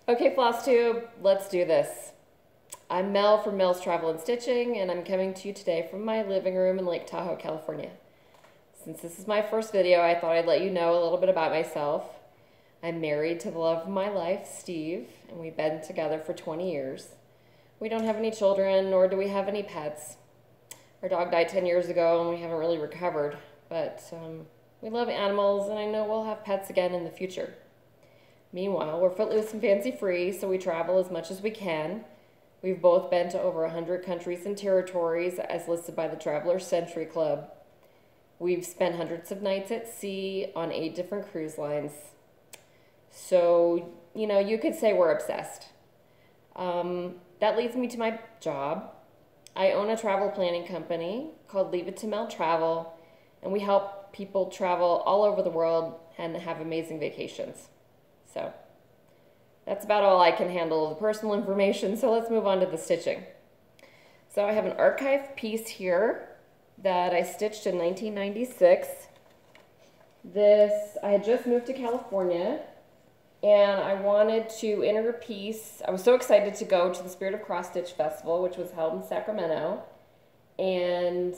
Okay, FlossTube, let's do this. I'm Mel from Mel's Travel and Stitching, and I'm coming to you today from my living room in Lake Tahoe, California. Since this is my first video, I thought I'd let you know a little bit about myself. I'm married to the love of my life, Steve, and we've been together for 20 years. We don't have any children, nor do we have any pets. Our dog died 10 years ago, and we haven't really recovered, but we love animals, and I know we'll have pets again in the future. Meanwhile, we're footloose and fancy-free, so we travel as much as we can. We've both been to over 100 countries and territories, as listed by the Traveler's Century Club. We've spent hundreds of nights at sea on 8 different cruise lines. So, you know, you could say we're obsessed. That leads me to my job. I own a travel planning company called Leave It to Mel Travel, and we help people travel all over the world and have amazing vacations. So that's about all I can handle of the personal information, so let's move on to the stitching. So I have an archive piece here that I stitched in 1996. I had just moved to California, and I wanted to enter a piece. I was so excited to go to the Spirit of Cross Stitch Festival, which was held in Sacramento, and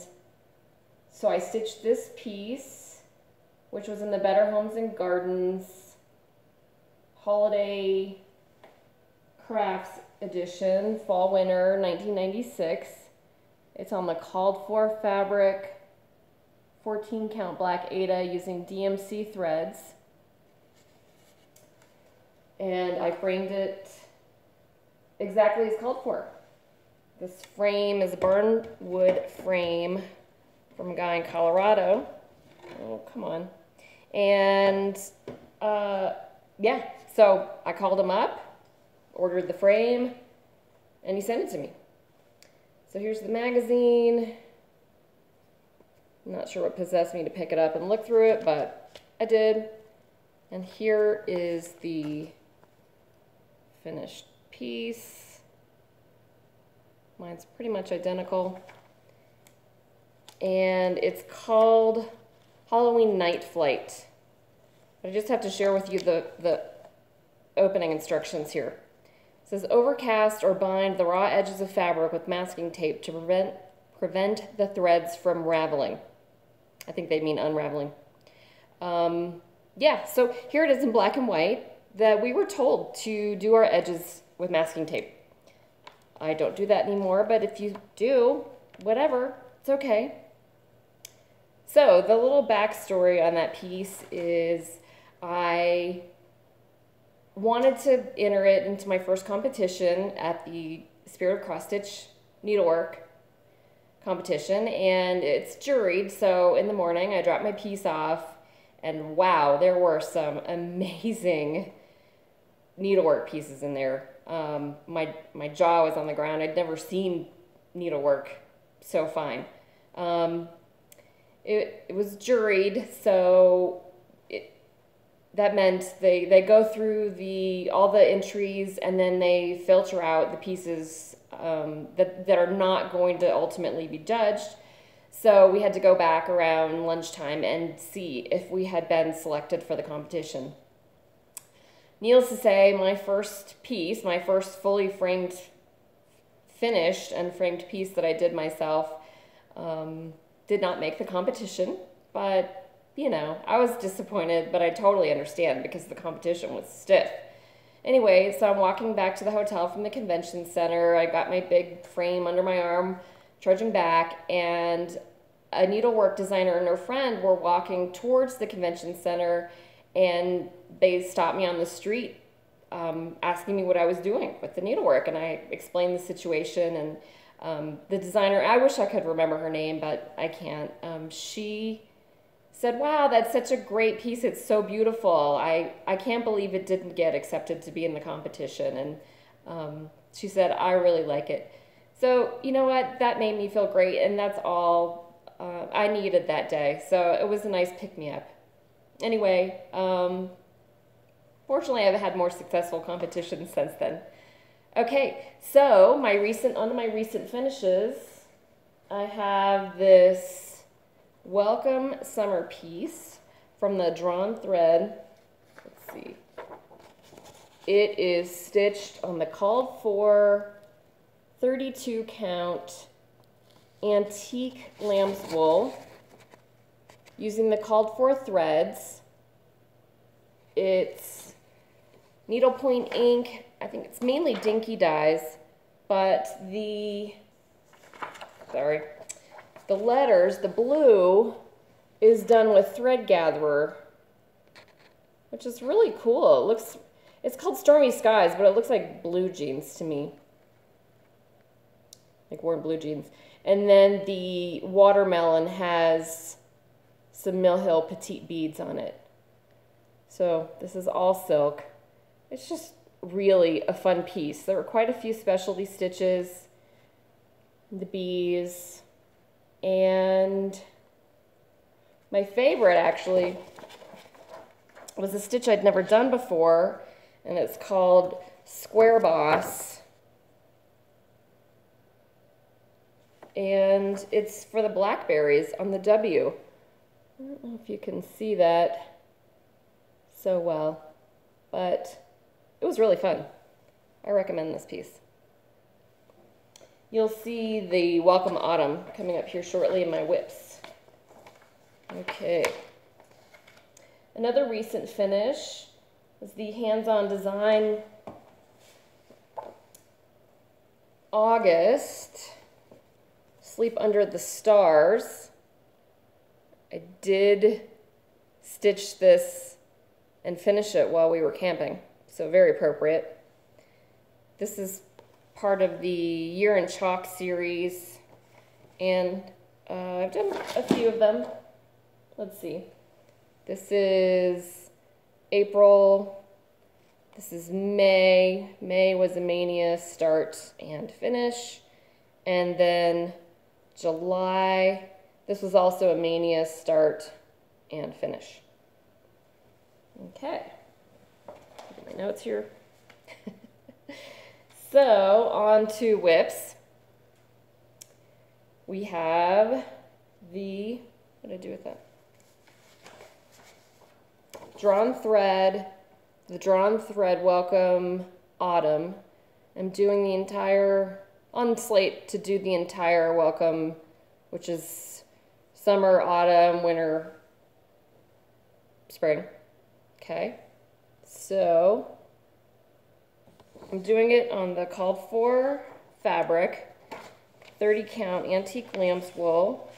so I stitched this piece, which was in the Better Homes and Gardens Holiday Crafts edition, fall winter 1996. It's on the called for fabric 14 count black Aida using DMC threads, and I framed it exactly as called for. This frame is a barn wood frame from a guy in Colorado. Oh, come on. And yeah, so I called him up, ordered the frame, and he sent it to me. So here's the magazine. I'm not sure what possessed me to pick it up and look through it, but I did. And here is the finished piece. Mine's pretty much identical. And it's called Halloween Night Flight. I just have to share with you the opening instructions here. It says, overcast or bind the raw edges of fabric with masking tape to prevent the threads from raveling. I think they mean unraveling. Yeah, so here it is in black and white that we were told to do our edges with masking tape. I don't do that anymore, but if you do, whatever, it's okay. So the little backstory on that piece is I wanted to enter it into my first competition at the Spirit of Cross Stitch Needlework competition, and it's juried. So in the morning I dropped my piece off, and wow, there were some amazing needlework pieces in there. My jaw was on the ground. I'd never seen needlework so fine. It was juried, so that meant they go through all the entries, and then they filter out the pieces that are not going to ultimately be judged. So we had to go back around lunchtime and see if we had been selected for the competition. Needless to say, my first piece, my first fully framed, finished and framed piece that I did myself, did not make the competition, but you know, I was disappointed, but I totally understand because the competition was stiff. Anyway, so I'm walking back to the hotel from the convention center. I got my big frame under my arm, trudging back, and a needlework designer and her friend were walking towards the convention center, and they stopped me on the street asking me what I was doing with the needlework, and I explained the situation, and the designer, I wish I could remember her name, but I can't. She said, wow, that's such a great piece. It's so beautiful. I can't believe it didn't get accepted to be in the competition. And she said, I really like it. So you know what? That made me feel great, and that's all I needed that day. So it was a nice pick-me-up. Anyway, fortunately, I've had more successful competitions since then. Okay, so on my recent finishes, I have this Welcome Summer piece from the Drawn Thread. Let's see. It is stitched on the called for 32 count antique lamb's wool using the called for threads. It's needlepoint ink. I think it's mainly dinky dyes, but the letters, the blue, is done with thread gatherer, which is really cool. It's called Stormy Skies, but it looks like blue jeans to me. Like worn blue jeans. And then the watermelon has some Mill Hill petite beads on it. So this is all silk. It's just really a fun piece. There were quite a few specialty stitches, the bees, and my favorite actually was a stitch I'd never done before, and it's called Square Boss. And it's for the blackberries on the W. I don't know if you can see that so well, but it was really fun. I recommend this piece. You'll see the Welcome Autumn coming up here shortly in my whips. Okay. Another recent finish is the Hands-On Design August Sleep Under the Stars. I did stitch this and finish it while we were camping, so very appropriate. This is part of the Year in Chalk series, and I've done a few of them. Let's see. This is April. This is May. May was a Mania start and finish. And then July, this was also a Mania start and finish. Okay. Get my notes here. So, on to whips. We have the, what did I do with that? Drawn thread, the Drawn Thread Welcome Autumn. I'm doing the entire, on slate to do the entire welcome, which is summer, autumn, winter, spring. Okay, so I'm doing it on the called for fabric, 30 count antique lamb's wool.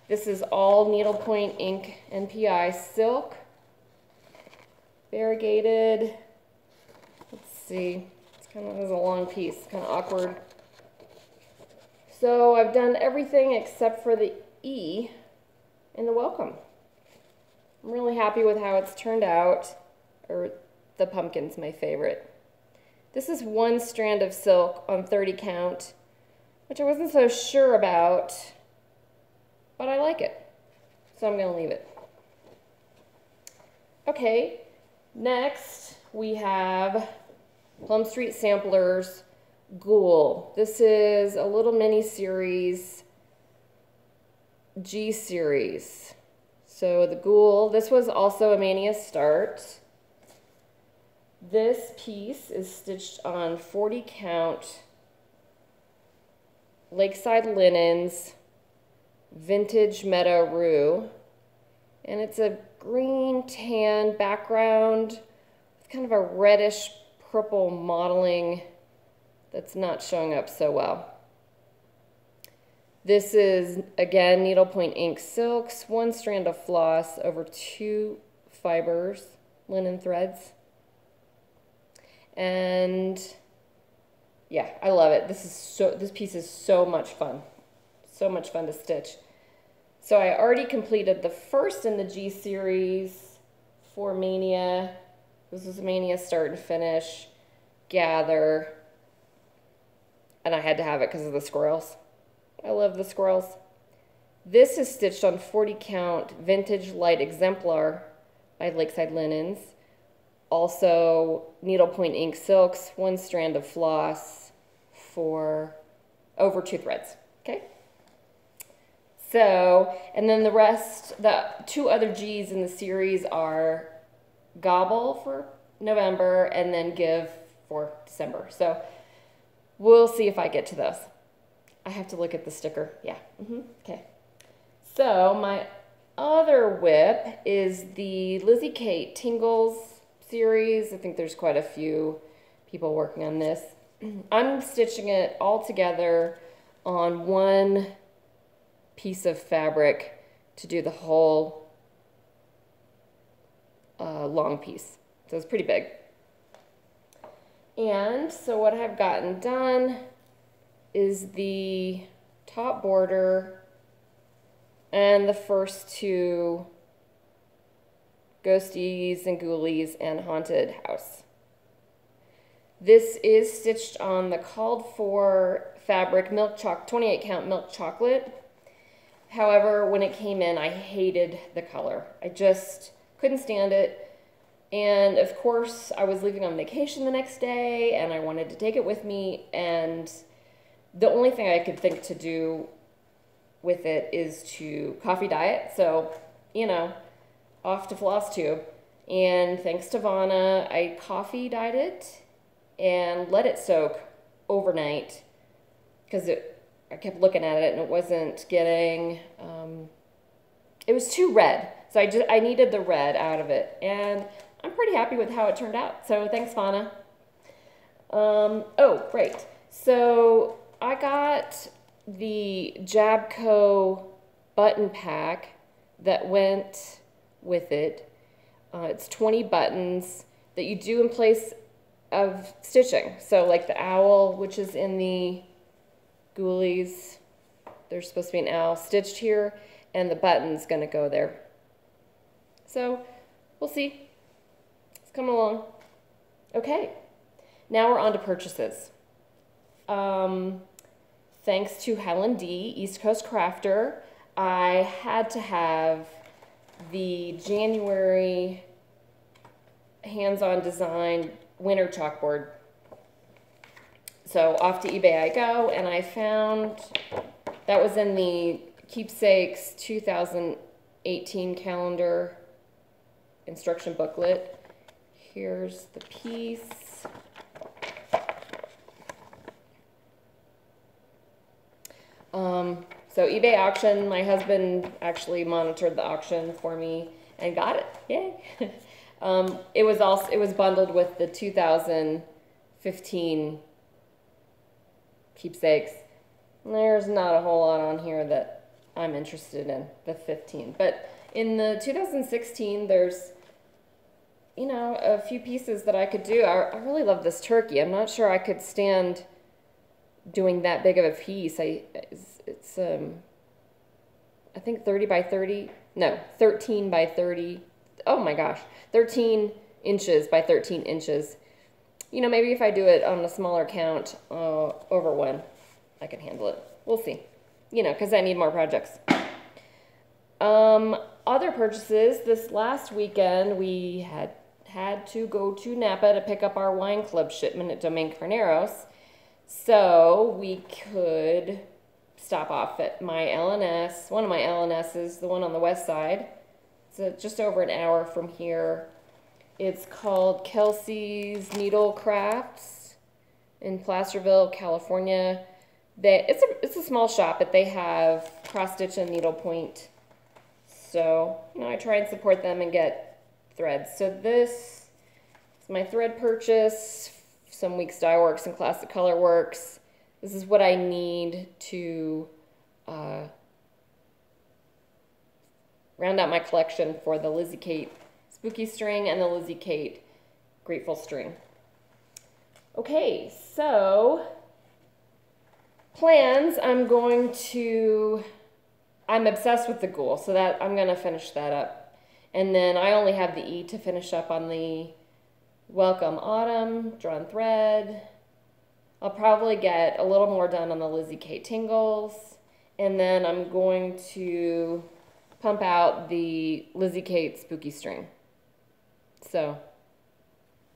This is all needlepoint ink NPI silk, variegated. Let's see, it's kind of has a long piece, kind of awkward. So I've done everything except for the E in the welcome. I'm really happy with how it's turned out, or the pumpkin's my favorite. This is one strand of silk on 30 count, which I wasn't so sure about, but I like it, so I'm gonna leave it. Okay, next we have Plum Street Samplers Ghoul. This is a little mini series, G series. So the Ghoul, this was also a Mania start. This piece is stitched on 40 count Lakeside Linens Vintage Meadow Rue. And it's a green tan background with kind of a reddish purple modeling that's not showing up so well. This is, again, needlepoint ink silks, one strand of floss over 2 fibers, linen threads. And yeah, I love it. This piece is so much fun. So much fun to stitch. So I already completed the first in the G series for Mania. This was a Mania start and finish, gather, and I had to have it because of the squirrels. I love the squirrels. This is stitched on 40 count Vintage Light Exemplar by Lakeside Linens. Also needlepoint ink silks, one strand of floss for over 2 threads. Okay. So, and then the rest, the 2 other G's in the series are Gobble for November and then Give for December. So we'll see if I get to those. I have to look at the sticker. Yeah. Okay. So my other whip is the Lizzie Kate Tingles series. I think there's quite a few people working on this. I'm stitching it all together on one piece of fabric to do the whole long piece. So it's pretty big. And so what I've gotten done is the top border and the first two Ghosties and Ghoulies and Haunted House. This is stitched on the called for fabric 28 count milk chocolate. However, when it came in, I hated the color. I just couldn't stand it. And of course, I was leaving on vacation the next day and I wanted to take it with me, and the only thing I could think to do with it is to coffee dye it. So, you know, off to FlossTube. And thanks to Vonna, I coffee dyed it and let it soak overnight because I kept looking at it and it wasn't getting, it was too red. So I needed the red out of it. And I'm pretty happy with how it turned out. So thanks, Vonna. Oh, right. So I got the Jabco button pack that went with it. It's 20 buttons that you do in place of stitching. So like the owl, which is in the Ghoulies, there's supposed to be an owl stitched here, and the button's gonna go there. So we'll see. It's coming along. Okay, now we're on to purchases. Thanks to Helen D, East Coast Crafter, I had to have the January hands-on design winter chalkboard. So off to eBay I go, and I found that was in the Keepsakes 2018 calendar instruction booklet. Here's the piece. So eBay auction, my husband actually monitored the auction for me and got it. Yay. It was bundled with the 2015 Keepsakes. There's not a whole lot on here that I'm interested in, the 15. But in the 2016, there's, you know, a few pieces that I could do. I really love this turkey. I'm not sure I could stand doing that big of a piece. It's I think 30 by 30, no, 13 by 30. Oh my gosh, 13 inches by 13 inches. You know, maybe if I do it on a smaller count over one, I can handle it. We'll see. You know, because I need more projects. Other purchases. This last weekend, we had to go to Napa to pick up our wine club shipment at Domaine Carneros. So we could stop off at my LNS, one of my LNSs, the one on the west side. It's just over an hour from here. It's called Kelsey's Needle Crafts in Placerville, California. It's a small shop, but they have cross stitch and needlepoint. So, you know, I try and support them and get threads. So this is my thread purchase, some Weeks Dye Works and Classic Color Works. This is what I need to round out my collection for the Lizzie Kate Spooky String and the Lizzie Kate Grateful String. Okay, so plans, I'm obsessed with the Ghoul, so that I'm going to finish that up. And then I only have the E to finish up on the Welcome Autumn, Drawn Thread. I'll probably get a little more done on the Lizzie Kate Tingles. And then I'm going to pump out the Lizzie Kate Spooky String. So,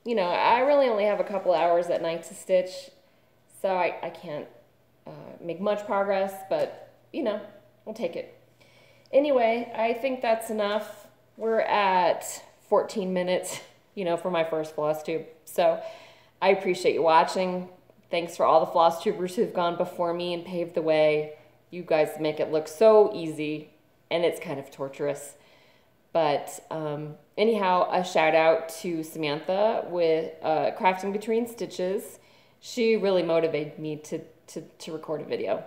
you know, I really only have a couple hours at night to stitch, so I can't make much progress, but, you know, we'll take it. Anyway, I think that's enough. We're at 14 minutes, you know, for my first FlossTube. So I appreciate you watching. Thanks for all the floss tubers who've gone before me and paved the way. You guys make it look so easy, and it's kind of torturous. But anyhow, a shout out to Samantha with Crafting Between Stitches. She really motivated me to record a video.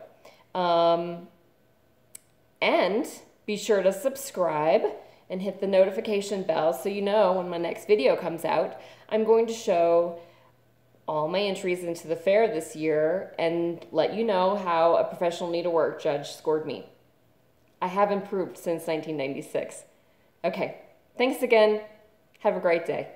And be sure to subscribe and hit the notification bell so you know when my next video comes out. I'm going to show all my entries into the fair this year and let you know how a professional needlework judge scored me. I have improved since 1996. Okay, thanks again. Have a great day.